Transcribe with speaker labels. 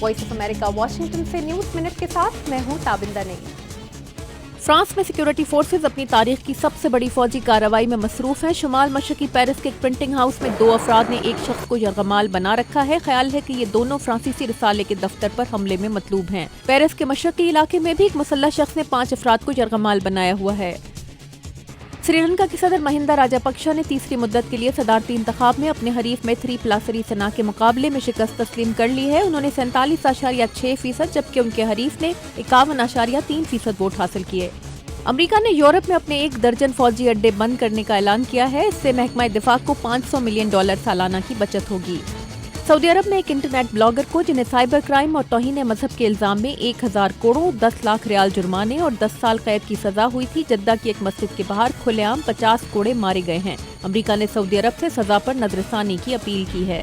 Speaker 1: Voice of America Washington से news minute के साथ मैं हूं ताबिंदा नईम।
Speaker 2: फ्रांस में सिक्योरिटी फोर्सेज अपनी तारीख की सबसे बड़ी फौजी कार्रवाई में मसरूफ हैं। शुमाल मशरकी पेरिस के एक प्रिंटिंग हाउस में 2 अफराद ने एक शख्स को यरगमाल बना रखा है। ख्याल है कि ये दोनों फ्रांसीसी रिसाले के दफ्तर पर हमले में मतलूब हैं। पेरिस के मशरकी इलाके में भी एक मुसल्लह शख्स ने 5 अफराद को यरगमाल बनाया हुआ है। श्रीलंका के सदर महिंदा राजापक्षा ने तीसरी मुद्दत के लिए सदारती इंतखाब में अपने हरीफ मैथरीपाला सिरिसेना के मुकाबले में शिकस्त तस्लीम कर ली है। उन्होंने 47.6%, जबकि उनके हरीफ ने 51.3% वोट हासिल किए। अमेरिका ने यूरोप में अपने 1 दर्जन फौजी अड्डे बंद करने का ऐलान किया है। इससे महकमा दिफा को $500 मिलियन सालाना की बचत होगी। सऊदी अरब में एक इंटरनेट ब्लॉगर को, जिन्हें साइबर क्राइम और तौहीन मजहब के इल्जाम में 1000 करोड़ 10 लाख रियाल जुर्माने और 10 साल कैद की सजा हुई थी, जद्दा की एक मस्जिद के बाहर खुलेआम 50 कोड़े मारे गए हैं। अमेरिका ने सऊदी अरब से सजा पर नजरसानी की अपील की है।